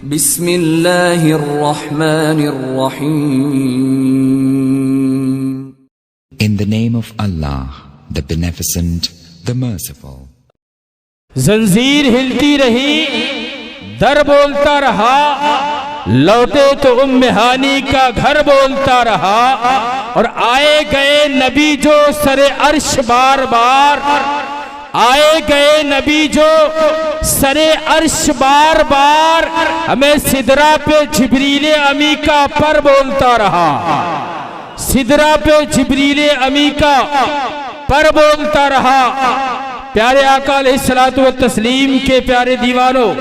बिस्मिल्लाहिर्रहमानिर्रहीम। In the name of Allah, the Beneficent, the Merciful. जंजीर हिलती रही, दर बोलता रहा, लौटे तो उम्मे हानी का घर बोलता रहा। और आए गए नबी जो सरे अर्श बार बार, आए गए नबी जो सरे अर्श बार बार, हमें सिदरा पे जिब्रील अमी का पर बोलता रहा। सिदरा पे जिब्रील अमी का पर बोलता रहा। प्यारे आका अलैहिस्सलातु व तस्लीम के प्यारे दीवानों,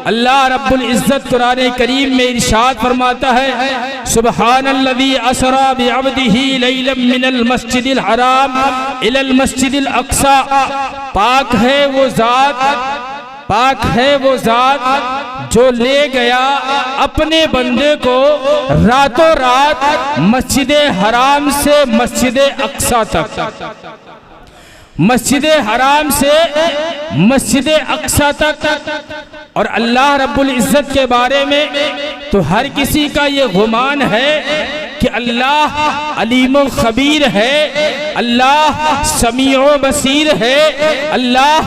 अल्लाह रब्बुल इज्जत कुरान करीम में इरशाद फरमाता है, सुब्हानल्लज़ी असरा बिअब्दिही लैलन मिनल मस्जिदिल हराम इलल मस्जिदिल अक्सा। पाक है वो ज़ात, पाक है वो ज़ात जो ले गया अपने बंदे को रातों रात मस्जिद हराम से मस्जिद अक्सा तक, मस्जिद हराम से मस्जिद अक्सा तक। और अल्लाह रब्बुल इज्जत के बारे में तो हर किसी का ये गुमान है कि अल्लाह अलीम खबीर है, अल्लाह समीओ बसीर है, अल्लाह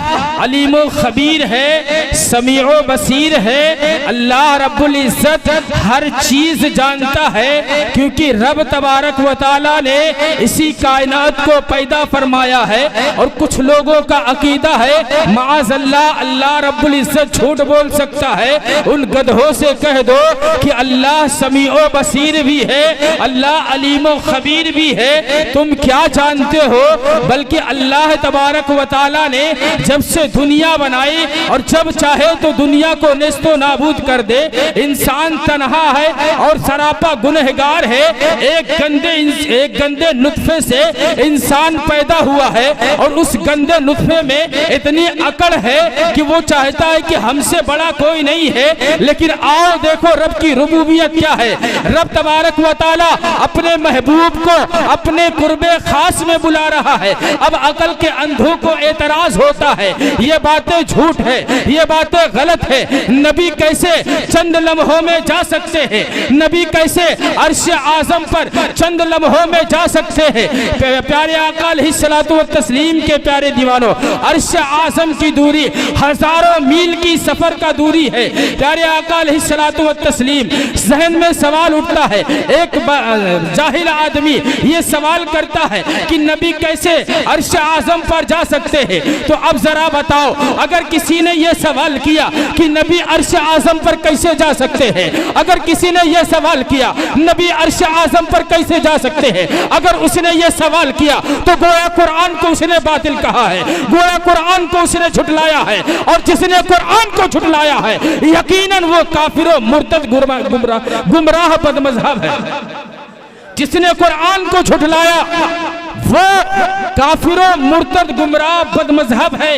अलीम खबीर है, समीओ बसीर है। अल्लाह रब्बुल इज्जत हर चीज जानता है, क्योंकि रब तबारक व तआला ने इसी कायनात को पैदा फरमाया है। और कुछ लोगों का अकीदा है माअज़ल्लाह अल्लाह रब्बुल इज्जत झूठ बोल सकता है। उन गधों से कह दो कि अल्लाह समीओ बसीर भी है, अल्लाह अलीम खबीर भी है। तुम क्या जानते हो? बल्कि अल्लाह तबारक व तआला ने जब से दुनिया बनाई और जब चाहे तो दुनिया को नेस्तो नाबूद कर दे। इंसान तन्हा है और सरापा गुनहगार है। एक गंदे नुत्फे से इंसान पैदा हुआ है और उस गंदे नुत्फे में इतनी अकड़ है कि वो चाहता है कि हमसे बड़ा कोई नहीं है। लेकिन आओ देखो रब की रुबूबियत क्या है। रब तबारक व तआला अपने महबूब को अपने कुर्बे खास में बुला रहा है। अब अकल के अंधों को एतराज होता है, ये बातें झूठ है, ये बातें गलत है। नबी कैसे चंद लम्हों में जा सकते हैं? नबी कैसे अर्श आजम पर चंद लम्हों में जा सकते हैं? प्यारे आका अलैहिस्सलातु व तस्लीम के प्यारे दीवानों, अर्श आजम की दूरी हजारों मील की सफर का दूरी है। प्यारे आका अलैहिस्सलातु व तस्लीम, जहन में सवाल उठता है, एक जाहिल आदमी ये सवाल करता है कि नबी कैसे अर्श आजम पर जा सकते हैं? तो अब जरा बताओ, अगर किसी ने यह सवाल किया कि नबी अर्श आजम पर कैसे जा सकते हैं, अगर किसी ने यह सवाल किया नबी अर्श आजम पर कैसे जा सकते हैं, अगर उसने यह सवाल किया तो गोया कुरान को उसने बातिल कहा है, गोया कुरान को उसने झुटलाया है। और जिसने कुरान को झुटलाया है यकीनन वो काफिर मुर्तद गुमराह बदमज़हब है। जिसने कुरान को झुठलाया वो काफिरों मुर्तद गुमराह बदमज़हब है।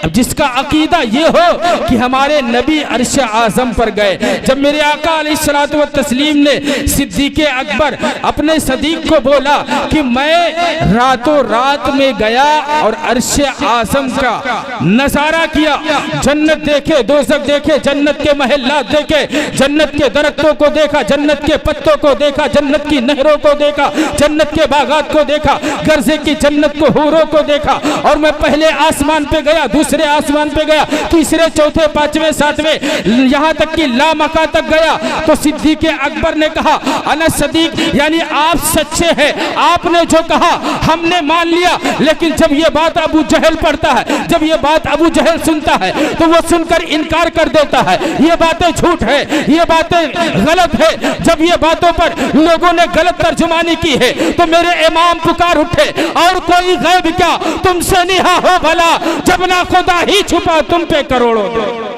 अब जिसका अकीदा ये हो कि हमारे नबी अर्श आजम पर गए। जब मेरे आका अलैहिस्सलातु व तस्लीम ने सिद्दीक़ अकबर अपने सदीक को बोला कि मैं रातों रात में गया और अर्श आजम का नजारा किया, जन्नत देखे, दोज़ख देखे, जन्नत के महल्लात देखे, जन्नत के दरख्तों को देखा, जन्नत के पत्तों को देखा, जन्नत की नहरों को देखा, जन्नत के बागात को देखा, गर्जे की जन्नत को, हूरों को देखा। और मैं पहले आसमान पे गया, दूसरे आसमान पे गया, तीसरे, चौथे, पांचवें, सातवें, यहाँ तक कि लामका तक गया। तो सिद्दीक़ अकबर ने कहा अना सदीक, यानी आप सच्चे हैं, आपने जो कहा हमने मान लिया। लेकिन जब ये बात अबू जहल पढ़ता है, जब ये बात अबू जहल सुनता है तो वो सुनकर इनकार कर देता है, ये बातें झूठ है, ये बातें गलत है। जब ये बातों पर लोगों ने गलत तर्जुमानी की है तो मेरे इमाम पुकार उठे, और कोई गैब क्या तुमसे निहा हो भला, जब ना खुदा ही छुपा तुम पे करोड़ों।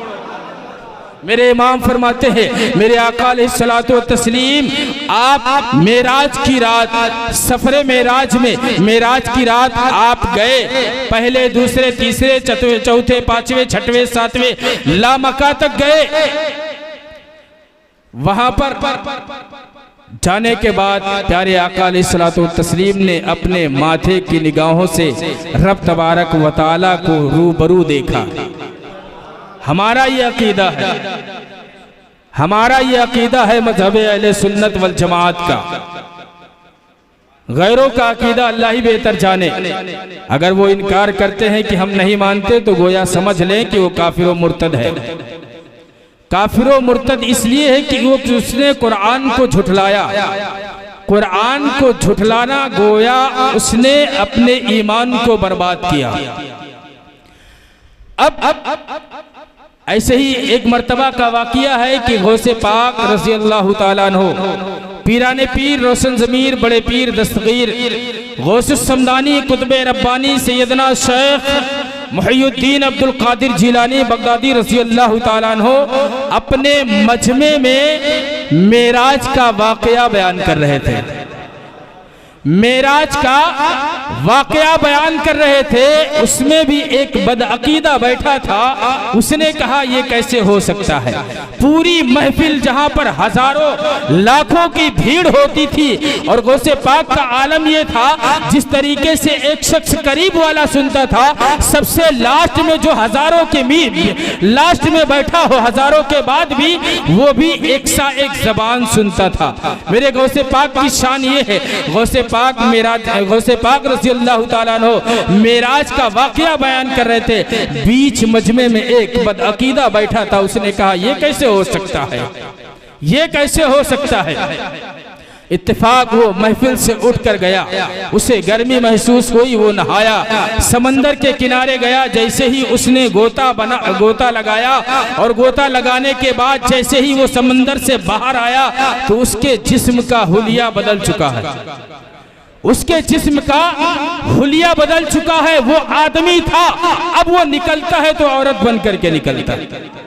मेरे इमाम फरमाते हैं, मेरे आका अलैहिस्सलातु व तस्लीम, आप मेराज की रात, सफरे मेराज में मेराज की रात आप गए, पहले, दूसरे, तीसरे, चौथे, पांचवें, छठवें, सातवें, लामका तक गए। वहां पर जाने के बाद प्यारे आका अलैहिस्सलातु व तस्लीम ने अपने माथे की निगाहों से रब तबारक व तआला को रूबरू देखा। हमारा ये अकीदा है, हमारा ये अकीदा है मजहब अहले सुन्नत वल जमात का। गैरों का अकीदा अल्लाह ही बेहतर जाने। अगर वो इनकार करते हैं कि हम नहीं मानते तो गोया समझ लें कि वो काफिर व मुर्तद है। काफिर व मुर्तद इसलिए है कि वो उसने कुरान को झुठलाया। कुरान को झुठलाना गोया उसने अपने ईमान को बर्बाद किया। अब ऐसे ही एक मर्तबा का वाकिया है कि गौसे पाक रज़ी अल्लाह ताला अन्हु, पीराने पीर रोशन ज़मीर बड़े पीर दस्तगीर गौसुस समदानी कुतुबे रब्बानी सैयदना शेख मुहियुद्दीन अब्दुल कादिर जिलानी बगदादी रज़ी अल्लाह ताला अन्हु अपने मजमे में मेराज का वाकया बयान कर रहे थे। मेराज का वाकया बयान कर रहे थे, उसमें भी एक बदअकीदा बैठा था। उसने कहा ये कैसे हो सकता है। पूरी महफिल जहां पर हजारों लाखों की भीड़ होती थी और गौसे पाक का आलम ये था, जिस तरीके से एक शख्स करीब वाला सुनता था, सबसे लास्ट में जो हजारों के लास्ट में बैठा हो, हजारों के बाद भी वो भी एक सा एक जबान सुनता था। मेरे गौसे पाक की शान ये है, गौसे पाक रज़ी अल्लाह ताला अन्हु मेराज का वाकया बयान कर रहे थे। बीच मजमे में एक बदअकीदा बैठा था। उसने कहा ये कैसे हो सकता है, ये कैसे हो सकता है। इत्तेफाक वो महफिल से उठ कर गया, उसे गर्मी महसूस हुई, वो नहाया, समंदर के किनारे गया। जैसे ही उसने गोता लगाया और गोता लगाने के बाद जैसे ही वो समंदर से बाहर आया तो उसके जिस्म का हुलिया बदल चुका है। उसके जिस्म का हुलिया बदल चुका है। वो आदमी था, अब वो निकलता है तो औरत बन करके निकलता है।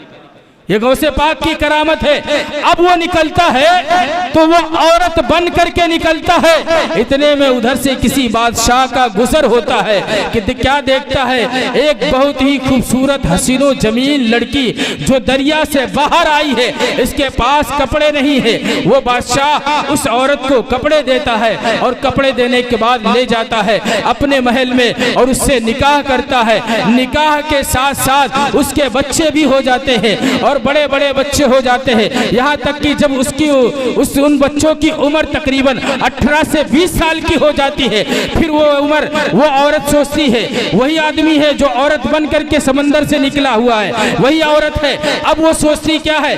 ये गौसे पाक की करामत है। अब वो निकलता है तो वो औरत बन करके निकलता है। इतने में उधर से किसी बादशाह का गुजर होता है कि क्या देखता है, एक बहुत ही खूबसूरत हसीनो जमील लड़की जो दरिया से बाहर आई है, इसके पास कपड़े नहीं है। वो बादशाह उस औरत को कपड़े देता है और कपड़े देने के बाद ले जाता है अपने महल में और उससे निकाह करता है। निकाह के साथ साथ उसके बच्चे भी हो जाते हैं और बड़े बड़े बच्चे हो जाते हैं। यहाँ तक कि जब उन बच्चों की उम्र तकरीबन 18 से 20 साल की हो जाती है, फिर वो औरत सोचती है, वही आदमी है जो औरत बन करके समंदर से निकला हुआ है, वही औरत है। अब वो सोचती क्या है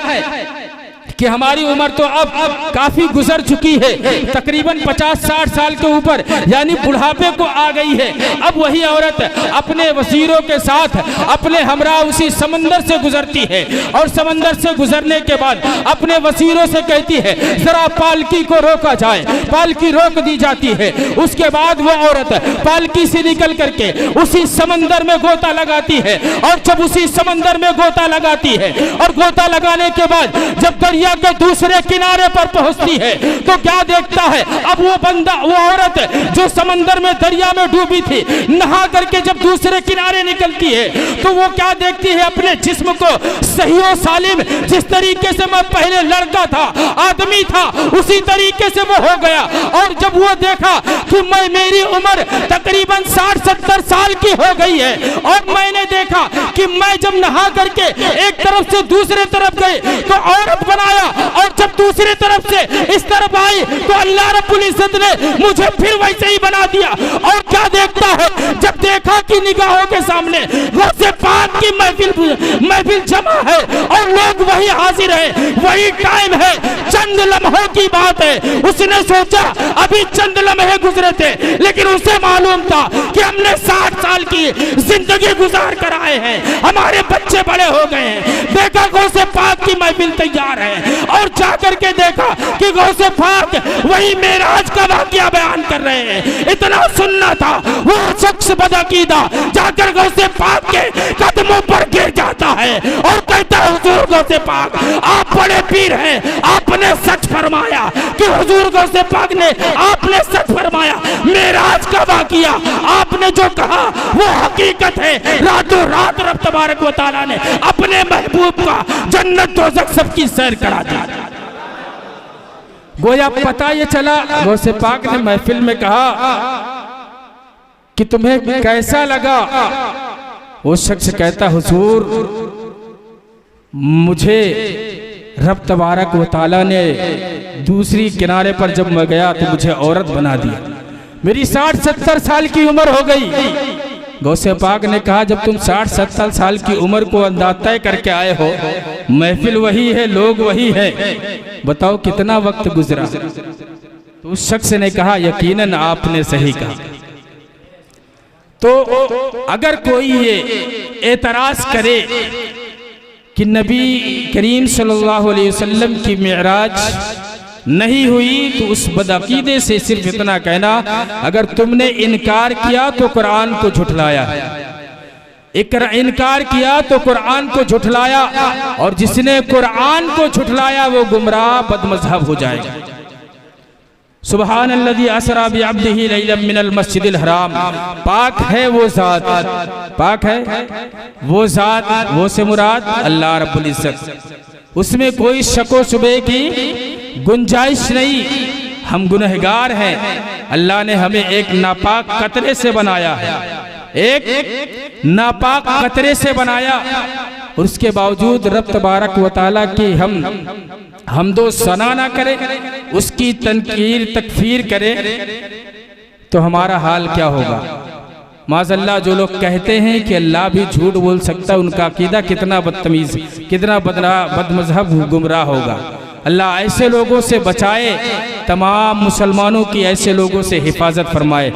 कि हमारी उम्र तो अब काफी गुजर चुकी है, तकरीबन 50-60 साल के ऊपर, यानी बुढ़ापे को आ गई है। अब वही औरत अपने वजीरों के साथ अपने हमरा उसी समंदर से गुजरती है और समंदर से गुजरने के बाद अपने वजीरों से कहती है जरा पालकी को रोका जाए। पालकी रोक दी जाती है। उसके बाद वो औरत पालकी से निकल करके उसी समंदर में गोता लगाती है और जब उसी समंदर में गोता लगाती है और गोता लगाने के बाद जब दरिया के दूसरे किनारे पर पहुंचती है तो क्या देखता है, अब वो औरत जो समंदर में दरिया में डूबी थी, नहा करके जब दूसरे किनारे निकलती है तो वो क्या देखती है, अपने जिस्म को सही और सालिम जिस तरीके से मैं पहले लड़का था, आदमी था, उसी तरीके से वो हो गया। और जब वो देखा कि मेरी उम्र तकरीबन 60-70 साल की हो गई है और मैंने देखा कि मैं जब नहा करके एक तरफ से दूसरे तरफ गए तो औरत बनाया और जब दूसरी तरफ से इस तरफ आई तो अल्लाह रब्बुल इज्जत ने मुझे फिर वैसे ही बना दिया। और क्या देखता है, जब देखा कि निगाहों के सामने गौसे पाक की महफिल जमा है और लोग वही हाजिर है, वही टाइम है, चंद लम्हों की बात है। उसने सोचा अभी चंद लम्हे गुजरे थे, लेकिन उसे मालूम था कि हमने 60 साल की जिंदगी गुजार कर आए हैं, हमारे बच्चे बड़े हो गए हैं। देखा गौसे पाक की महफिल तैयार है और जाकर के देखा कि गौसे पाक वही मेराज का वाकया बयान कर रहे हैं। इतना सुनना था, वो शख्स बदअकीदा जाकर गौसे पाक के कदमों पर गिर जाता है और कहता है हुजूर गौसे पाक आप बड़े पीर हैं, आपने सच फरमाया कि हुजूर गौसे पाक ने आपने सच फरमाया। मेराज का वाकया आपने जो कहा वो हकीकत है। रातों रात रब तबारक व तआला ने अपने महबूब का जन्नत दोज़ख सबकी सैर करा दी। गोया पता ये चला, गौसे पाक ने महफिल में कहा कि तुम्हें कैसा लगा। वो शख्स कहता हुजूर मुझे रब तबारक व तआला ने दूसरी किनारे पर जब मैं गया तो मुझे औरत बना दिया। मेरी 60-70 साल की उम्र हो गई। गौसे पाक ने कहा जब तुम 60-70 साल की उम्र को अंदाज तय करके आए हो, महफिल वही है, लोग वही है, बताओ कितना वक्त गुजरा। तो उस शख्स ने कहा यकीनन आपने सही कहा। तो अगर कोई ये एतराज करे कि नबी करीम सल्लल्लाहु अलैहि वसल्लम की मिअराज नहीं हुई, तो उस बदअकीदे से सिर्फ इतना कहना, अगर तुमने इनकार किया तो कुरान को झुठलाया, इनकार किया तो कुरान को झुठलाया, और जिसने कुरान को झुठलाया वो गुमराह बदमज़हब हो जाएगा। सुबहानल्लज़ी असरा बिअब्दिही लैलन मिनल मस्जिदिल हराम, पाक है वो ज़ात, पाक है वो ज़ात, वो से मुराद अल्लाह रब्बुल इज़्ज़त, उसमें कोई शको शुबे की गुंजाइश नहीं। हम गुनहगार हैं, अल्लाह ने हमें एक नापाक कतरे से बनाया है, एक नापाक कतरे से बनाया, और उसके बावजूद रब तबारक व तआला की हम दो सना ना करें, उसकी तनकीर तकफीर करें, तो हमारा हाल क्या होगा। माज़अल्लाह जो लोग कहते हैं कि अल्लाह भी झूठ बोल सकता है, उनका अकीदा कितना बदतमीज, कितना बदमज़हब गुमराह होगा। अल्लाह ऐसे लोगों से बचाए, तमाम मुसलमानों की ऐसे लोगों से हिफाजत फरमाए।